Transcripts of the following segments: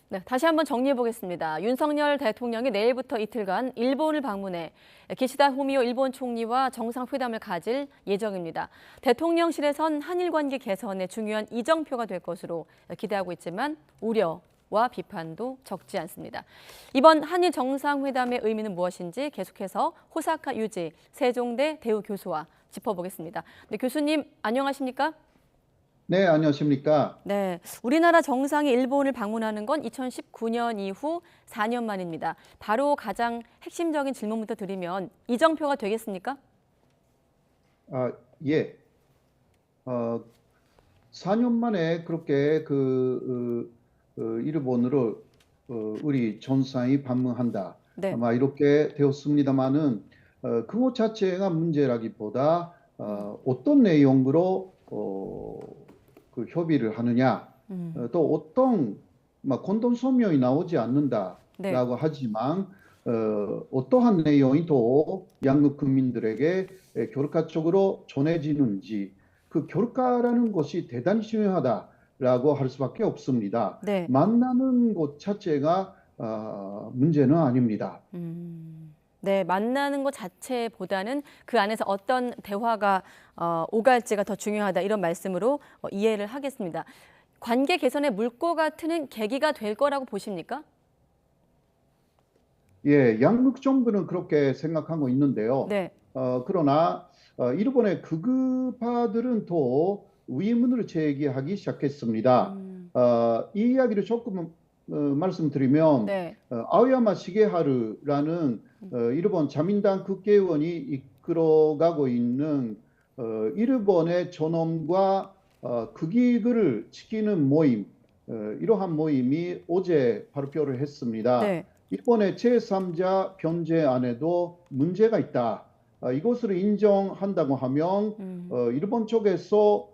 네, 다시 한번 정리해 보겠습니다. 윤석열 대통령이 내일부터 이틀간 일본을 방문해 기시다 후미오 일본 총리와 정상회담을 가질 예정입니다. 대통령실에선 한일 관계 개선에 중요한 이정표가 될 것으로 기대하고 있지만 우려와 비판도 적지 않습니다. 이번 한일 정상회담의 의미는 무엇인지 계속해서 호사카 유지 세종대 대우 교수와 짚어보겠습니다. 네, 교수님 안녕하십니까? 네, 안녕하십니까? 네, 우리나라 정상이 일본을 방문하는 건 2019년 이후 4년 만입니다. 바로 가장 핵심적인 질문부터 드리면 이정표가 되겠습니까? 아, 예. 어, 4년 만에 그렇게 일본으로 우리 전상이 방문한다. 네. 아마 이렇게 되었습니다만은 그것 자체가 문제라기보다 어떤 내용으로 그 협의를 하느냐, 또 어떤 공동 성명이 나오지 네. 않는다라고 하지만 어떠한 내용이 또 양국 국민들에게 결과적으로 전해지는지 그 결과라는 것이 대단히 중요하다라고 할 수밖에 없습니다. 네. 만나는 것 자체가 문제는 아닙니다. 네, 만나는 것 자체보다는 그 안에서 어떤 대화가 오갈지가 더 중요하다 이런 말씀으로 이해를 하겠습니다. 관계 개선의 물꼬가 트는 계기가 될 거라고 보십니까? 예, 양국 정부는 그렇게 생각하고 있는데요. 네. 그러나 일본의 극우파들은 또 의문을 제기하기 시작했습니다. 이 이야기를 조금 말씀드리면 네. 아오야마 시게하루라는 일본 자민당 국회의원이 이끌어가고 있는 일본의 존엄과 국익을 지키는 모임, 이러한 모임이 어제 발표를 했습니다. 네. 일본의 제3자 변제안에도 문제가 있다. 이것을 인정한다고 하면 일본 쪽에서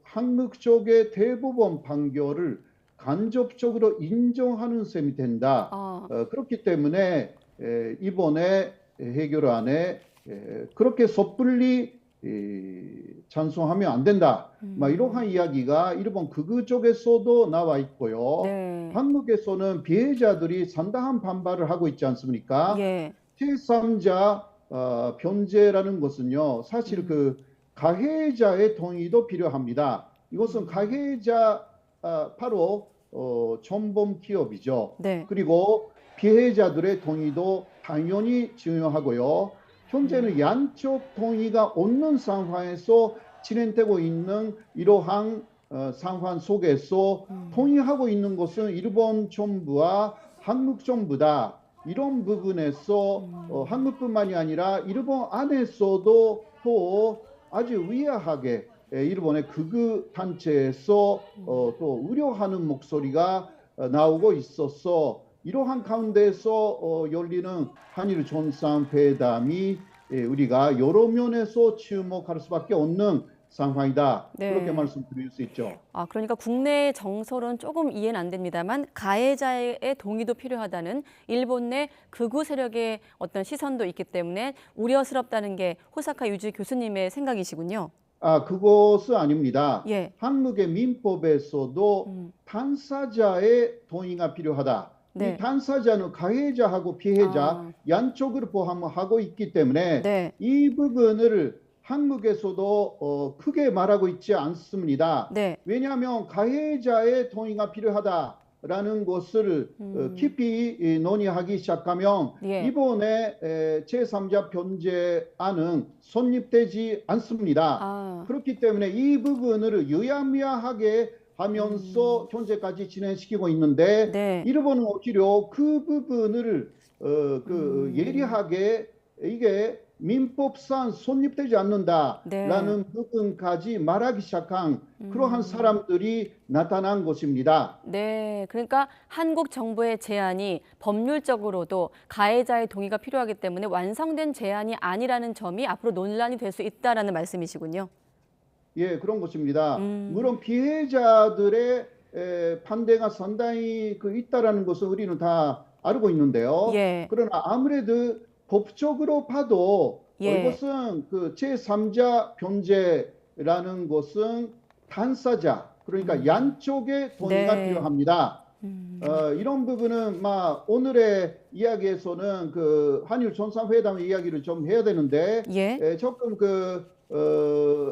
한국 쪽의 대법원 판결을 간접적으로 인정하는 셈이 된다. 그렇기 때문에 이번에 해결안에 그렇게 섣불리 찬성하면 안 된다. 이러한 이야기가 일본 극우 쪽에서도 나와 있고요. 네. 한국에서는 피해자들이 상당한 반발을 하고 있지 않습니까? 예. 제3자 변제라는 것은요, 사실 가해자의 동의도 필요합니다. 이것은 가해자 바로 전범 기업이죠. 네. 그리고 피해자들의 동의도 당연히 중요하고요. 현재는 양쪽 동의가 없는 상황에서 진행되고 있는 이러한 상황 속에서 동의하고 있는 것은 일본 정부와 한국 정부다. 이런 부분에서 한국뿐만이 아니라 일본 안에서도 또 아주 의아하게 일본의 극우 단체에서 또 우려하는 목소리가 나오고 있어서 이러한 가운데서 열리는 한일 정상회담이 우리가 여러 면에서 주목할 수밖에 없는 상황이다. 네. 그렇게 말씀드릴 수 있죠. 그러니까 국내 정서로는 조금 이해는 안 됩니다만 가해자의 동의도 필요하다는 일본 내 극우 세력의 어떤 시선도 있기 때문에 우려스럽다는 게 호사카 유지 교수님의 생각이시군요. 그것은 아닙니다. 예. 한국의 민법에서도 당사자의 동의가 필요하다. 네. 이 당사자는 가해자하고 피해자 양쪽을 포함하고 있기 때문에 네. 이 부분을 한국에서도 크게 말하고 있지 않습니다. 네. 왜냐하면 가해자의 동의가 필요하다라는 것을 깊이 논의하기 시작하면 예. 이번에 제3자 변제안은 성립되지 않습니다. 그렇기 때문에 이 부분을 유야무야하게 하면서 현재까지 진행시키고 있는데 네. 일본은 오히려 그 부분을 예리하게 이게 민법상 성립되지 않는다라는 부분까지 말하기 시작한 그러한 사람들이 나타난 것입니다. 네, 그러니까 한국 정부의 제안이 법률적으로도 가해자의 동의가 필요하기 때문에 완성된 제안이 아니라는 점이 앞으로 논란이 될 수 있다라는 말씀이시군요. 예, 그런 것입니다. 물론 피해자들의 반대가 상당히 있다라는 것을 우리는 다 알고 있는데요. 예. 그러나 아무래도 법적으로 봐도 예. 이것은 제3자 변제라는 것은 당사자, 그러니까 양쪽의 동의가 필요합니다. 이런 부분은 오늘의 이야기에서는 그 한일 정상회담 이야기를 좀 해야 되는데 예. 조금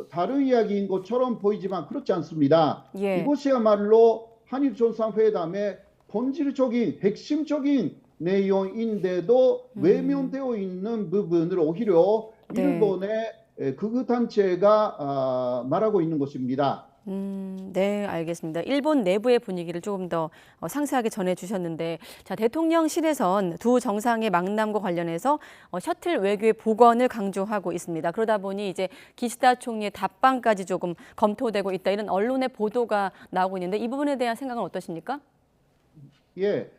다른 이야기인 것처럼 보이지만 그렇지 않습니다. 예. 이것이야말로 한일 정상회담의 본질적인 핵심적인 내용인데도 외면되어 있는 부분을 오히려 네. 일본의 극우 단체가 말하고 있는 것입니다. 네, 알겠습니다. 일본 내부의 분위기를 조금 더 상세하게 전해주셨는데, 자, 대통령실에선 두 정상의 만남과 관련해서 셔틀 외교의 복원을 강조하고 있습니다. 그러다 보니 이제 기시다 총리의 답방까지 조금 검토되고 있다, 이런 언론의 보도가 나오고 있는데 이 부분에 대한 생각은 어떠십니까? 예,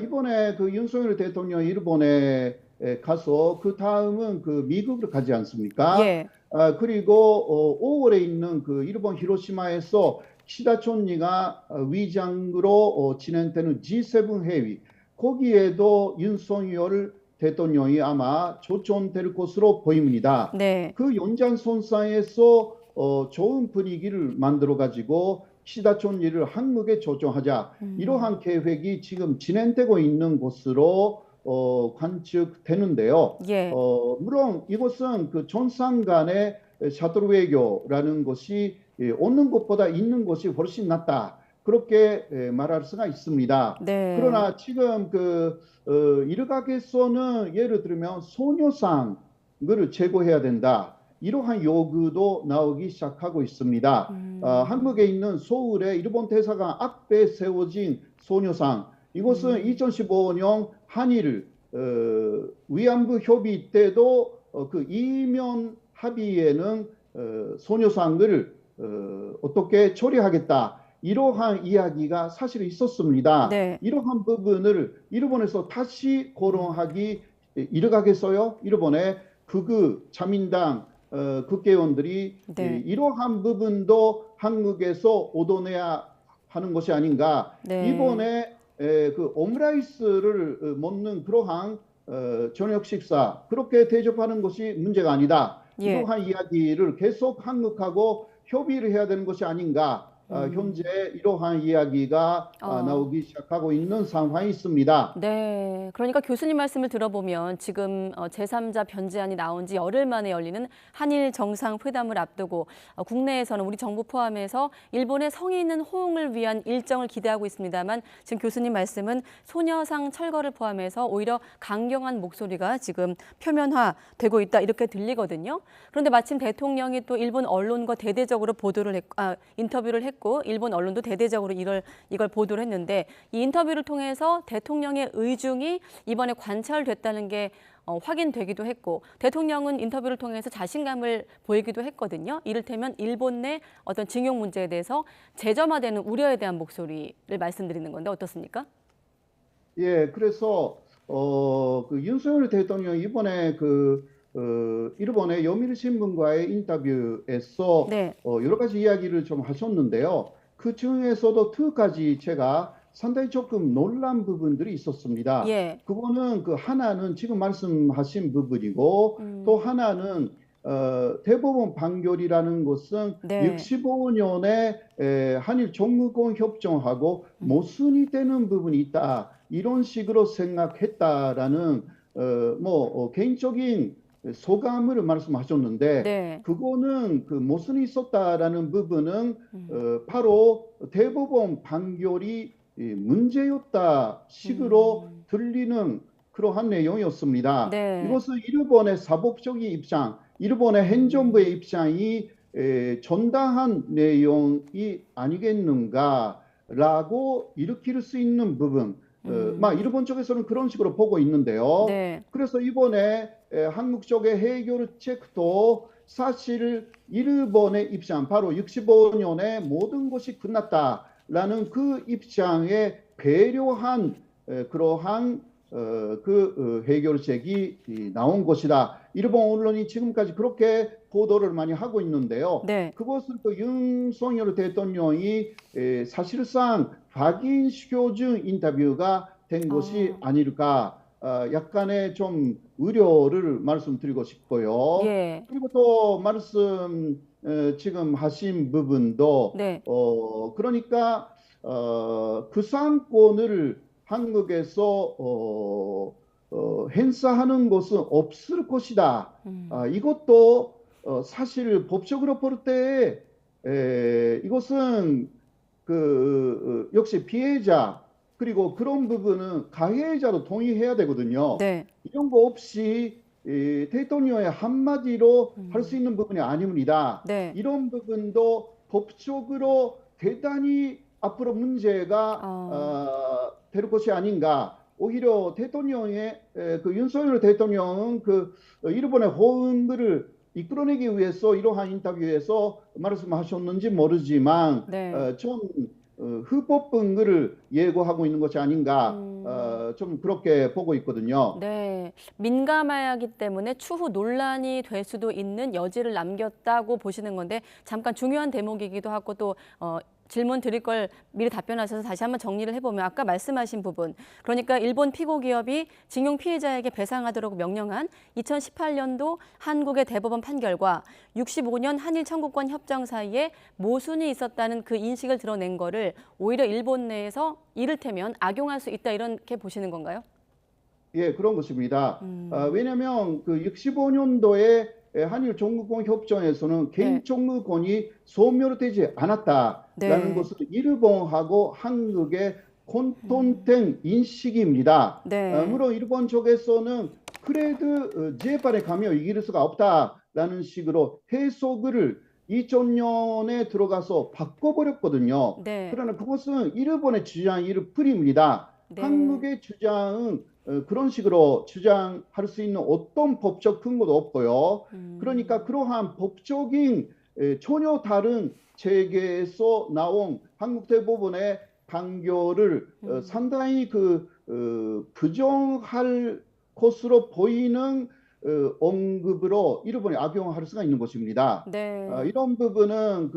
이번에 그 윤석열 대통령이 일본에 가서 그 다음은 그 미국으로 가지 않습니까? 예. 그리고 5월에 있는 그 일본 히로시마에서 키시다 총리가 위장으로 진행되는 G7 회의, 거기에도 윤석열 대통령이 아마 초청될 것으로 보입니다. 네. 그 연장선상에서 좋은 분위기를 만들어 가지고 키시다 총리를 한국에 초청하자, 이러한 계획이 지금 진행되고 있는 것으로 관측되는데요. 예. 물론 이것은 그 정상 간의 샤틀 외교라는 것이 없는 것보다 있는 것이 훨씬 낫다, 그렇게 말할 수가 있습니다. 네. 그러나 지금 일각에서는 예를 들면 소녀상을 제거해야 된다, 이러한 요구도 나오기 시작하고 있습니다. 한국에 있는 서울의 일본 대사관 앞에 세워진 소녀상, 이것은 2015년 한일 위안부 협의 때도 그 이면 합의에는 소녀상을 어떻게 처리하겠다, 이러한 이야기가 사실 있었습니다. 네. 이러한 부분을 일본에서 다시 거론하기 일각에서요, 일본의 극우 자민당 국회의원들이 네. 이러한 부분도 한국에서 얻어내야 하는 것이 아닌가. 네. 이번에 그 오므라이스를 먹는 그러한 저녁 식사, 그렇게 대접하는 것이 문제가 아니다, 예. 이러한 이야기를 계속 한국하고 협의를 해야 되는 것이 아닌가. 현재 이러한 이야기가 나오기 시작하고 있는 상황이 있습니다. 네, 그러니까 교수님 말씀을 들어보면 지금 제3자 변제안이 나온 지 열흘 만에 열리는 한일 정상회담을 앞두고 국내에서는 우리 정부 포함해서 일본의 성의 있는 호응을 위한 일정을 기대하고 있습니다만, 지금 교수님 말씀은 소녀상 철거를 포함해서 오히려 강경한 목소리가 지금 표면화되고 있다, 이렇게 들리거든요. 그런데 마침 대통령이 또 일본 언론과 대대적으로 인터뷰를 했고, 일본 언론도 대대적으로 이걸 보도를 했는데, 이 인터뷰를 통해서 대통령의 의중이 이번에 관철됐다는 게 확인되기도 했고, 대통령은 인터뷰를 통해서 자신감을 보이기도 했거든요. 이를테면 일본 내 어떤 징용 문제에 대해서 재점화되는 우려에 대한 목소리를 말씀드리는 건데 어떻습니까? 예, 그래서 그 윤석열 대통령이 이번에 일본의 요미르신문과의 인터뷰에서 네. 여러 가지 이야기를 좀 하셨는데요. 그 중에서도 두 가지 제가 상당히 조금 놀란 부분들이 있었습니다. 예. 그거는 하나는 지금 말씀하신 부분이고, 또 하나는 대법원 판결이라는 것은 네. 65년에 한일 정무권 협정하고 모순이 되는 부분이 있다, 이런 식으로 생각했다라는 개인적인 소감을 말씀하셨는데, 네. 그거는 그 모순이 있었다라는 부분은 바로 대법원 판결이 문제였다 식으로 들리는 그러한 내용이었습니다. 네. 이것은 일본의 사법적인 입장, 일본의 행정부의 입장이 정당한 내용이 아니겠는가라고 일으킬 수 있는 부분, 일본 쪽에서는 그런 식으로 보고 있는데요. 네. 그래서 이번에 한국 쪽의 해결책도 사실 일본의 입장, 바로 65년에 모든 것이 끝났다라는 그 입장에 배려한 그러한 해결책이 나온 것이다, 일본 언론이 지금까지 그렇게 보도를 많이 하고 있는데요. 네. 그것은 또 윤석열 대통령이 사실상 확인시켜준 인터뷰가 된 것이 아닐까, 약간의 좀 우려를 말씀드리고 싶고요. 예. 그리고 또 지금 하신 부분도 네. 그러니까 그 상권을 한국에서 행사하는 것은 없을 것이다. 이것도 사실 법적으로 볼 때 이것은 역시 피해자 그리고 그런 부분은 가해자도 동의해야 되거든요. 네. 이런 거 없이 대통령의 한마디로 할 수 있는 부분이 아닙니다. 네. 이런 부분도 법적으로 대단히 앞으로 문제가 될 것이 아닌가. 오히려 대통령의 그 윤석열 대통령은 일본의 호응을 이끌어내기 위해서 이러한 인터뷰에서 말씀하셨는지 모르지만 네. 좀 헌법 근거를 예고하고 있는 것이 아닌가 좀 그렇게 보고 있거든요. 네, 민감하기 때문에 추후 논란이 될 수도 있는 여지를 남겼다고 보시는 건데 잠깐 중요한 대목이기도 하고 또 질문 드릴 걸 미리 답변하셔서 다시 한번 정리를 해보면 아까 말씀하신 부분, 그러니까 일본 피고 기업이 징용 피해자에게 배상하도록 명령한 2018년도 한국의 대법원 판결과 65년 한일 청구권 협정 사이에 모순이 있었다는 그 인식을 드러낸 거를 오히려 일본 내에서 이를테면 악용할 수 있다 이렇게 보시는 건가요? 예, 그런 것입니다. 왜냐하면 그 65년도에 한일 청구권 협정에서는 개인 네. 청구권이 소멸되지 않았다라는 네. 것을 일본하고 한국의 공통된 인식입니다. 네. 물론 일본 쪽에서는 그래도 재판에 가면 이길 수가 없다라는 식으로 해석을 2000년에 들어가서 바꿔버렸거든요. 네. 그러나 그것은 일본의 주장일 뿐입니다. 네. 한국의 주장은 그런 식으로 주장할 수 있는 어떤 법적 근거도 없고요. 그러니까 그러한 법적인 전혀 다른 체계에서 나온 한국대법원의 판결을 상당히 부정할 것으로 보이는 언급으로 일본이 악용할 수가 있는 것입니다. 네. 이런 부분은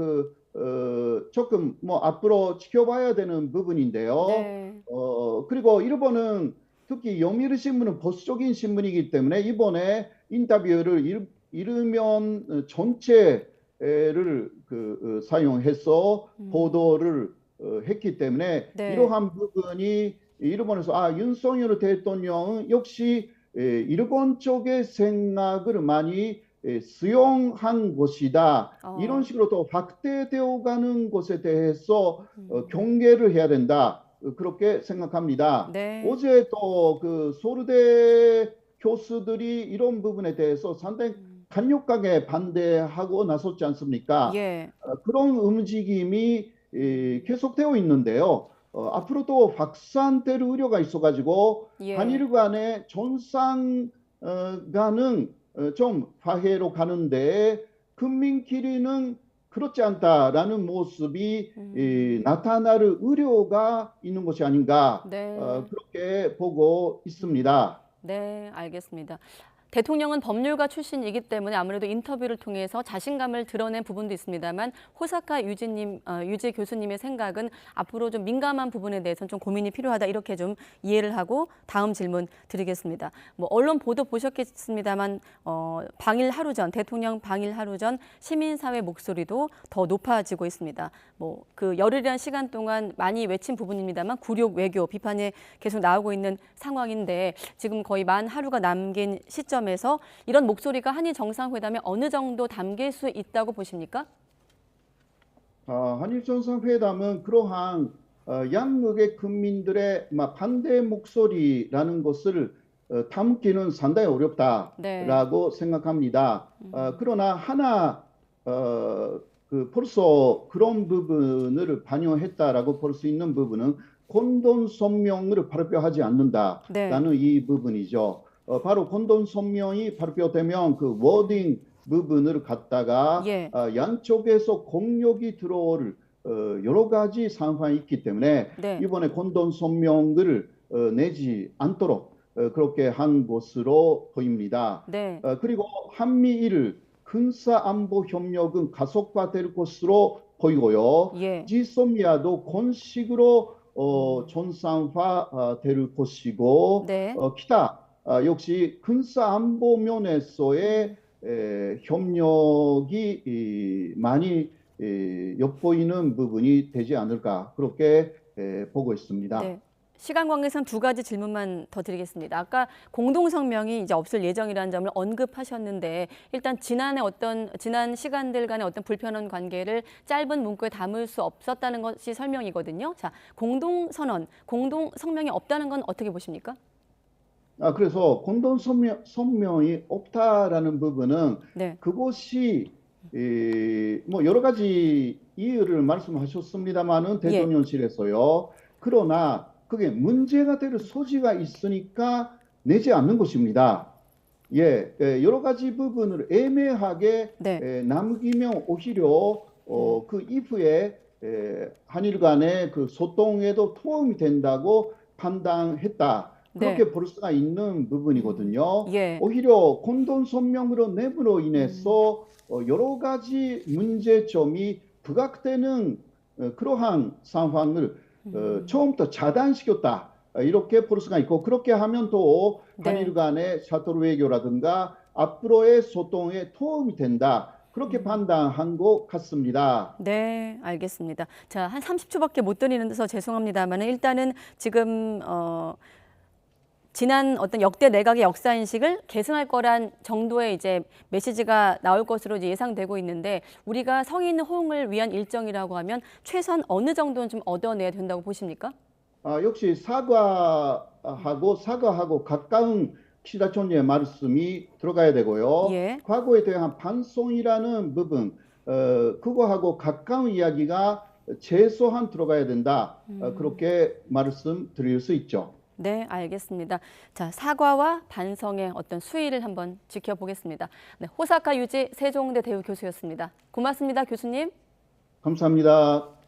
조금 뭐 앞으로 지켜봐야 되는 부분인데요. 네. 그리고 일본은 특히 요미우리 신문은 보수적인 신문이기 때문에 이번에 인터뷰를 일면 전체를 사용해서 보도를 했기 때문에 네. 이러한 부분이 일본에서 윤석열 대통령은 역시 일본 쪽의 생각을 많이 수용한 것이다. 이런 식으로 또 확대되어 가는 것에 대해서 경계를 해야 된다. 그렇게 생각합니다. 네. 어제 또 서울대 교수들이 이런 부분에 대해서 상당히 강력하게 반대하고 나섰지 않습니까? 예. 그런 움직임이 계속되어 있는데요. 앞으로도 확산될 우려가 있어가지고 예. 한일 간의 정상 간은 좀 화해로 가는데 국민끼리는 그렇지 않다라는 모습이 나타날 우려가 있는 것이 아닌가 네. 그렇게 보고 있습니다. 네, 알겠습니다. 대통령은 법률가 출신이기 때문에 아무래도 인터뷰를 통해서 자신감을 드러낸 부분도 있습니다만 호사카 유지 교수님의 생각은 앞으로 좀 민감한 부분에 대해서는 좀 고민이 필요하다 이렇게 좀 이해를 하고 다음 질문 드리겠습니다. 뭐 언론 보도 보셨겠습니다만 방일 하루 전 대통령 방일 하루 전 시민사회 목소리도 더 높아지고 있습니다. 뭐 그 열흘이라는 시간 동안 많이 외친 부분입니다만 굴욕 외교 비판이 계속 나오고 있는 상황인데 지금 거의 만 하루가 남긴 시점에서 이런 목소리가 한일 정상회담에 어느 정도 담길 수 있다고 보십니까? 한일 정상회담은 그러한 양국의 국민들의 반대 목소리라는 것을 담기는 상당히 어렵다라고 생각합니다. 그러나 하나 벌써 그런 부분을 반영했다라고 볼 수 있는 부분은 공동 성명을 발표하지 않는다라는 이 부분이죠. 바로 공동 성명이 발표되면 그 워딩 부분을 갖다가 양쪽에서 공격이 들어올 여러 가지 상황이 있기 때문에 이번에 공동 성명을 내지 않도록 그렇게 한 것으로 보입니다. 그리고 한미일 군사안보 협력은 가속화될 것으로 보이고요. 지소미아도 공식으로 정상화될 것이고 기타 역시 군사안보 면에서의 협력이 많이 엿보이는 부분이 되지 않을까 그렇게 보고 있습니다. 네. 시간 관계상 두 가지 질문만 더 드리겠습니다. 아까 공동성명이 이제 없을 예정이라는 점을 언급하셨는데 일단 지난 시간들 간의 어떤 불편한 관계를 짧은 문구에 담을 수 없었다는 것이 설명이거든요. 자, 공동성명이 없다는 건 어떻게 보십니까? 그래서 공동성명이 없다라는 부분은 네. 그것이 뭐 여러 가지 이유를 말씀하셨습니다마는 예. 대통령실에서요. 그러나 그게 문제가 될 소지가 있으니까 내지 않는 것입니다. 예, 여러 가지 부분을 애매하게 네. 남기면 오히려 그 이후에 한일 간의 그 소통에도 도움이 된다고 판단했다. 네. 그렇게 볼 수가 있는 부분이거든요. 예. 오히려 공동성명으로 내부로 인해서 여러 가지 문제점이 부각되는 그러한 상황을 처음부터 차단시켰다. 이렇게 볼 수가 있고 그렇게 하면 또 한일 간의 샤토르 외교라든가 앞으로의 소통에 도움이 된다. 그렇게 판단한 것 같습니다. 네, 알겠습니다. 자, 한 30초밖에 못 드리는데서 죄송합니다만 일단은 지금 지난 어떤 역대 내각의 역사 인식을 계승할 거란 정도의 이제 메시지가 나올 것으로 이제 예상되고 있는데 우리가 성의 있는 호응을 위한 일정이라고 하면 최소한 어느 정도는 좀 얻어내야 된다고 보십니까? 역시 사과하고 가까운 키시다 총리의 말씀이 들어가야 되고요. 예. 과거에 대한 반성이라는 부분, 그거하고 가까운 이야기가 최소한 들어가야 된다. 그렇게 말씀드릴 수 있죠. 네, 알겠습니다. 자, 사과와 반성의 어떤 수위를 한번 지켜보겠습니다. 네, 호사카 유지 세종대 대우 교수였습니다. 고맙습니다, 교수님. 감사합니다.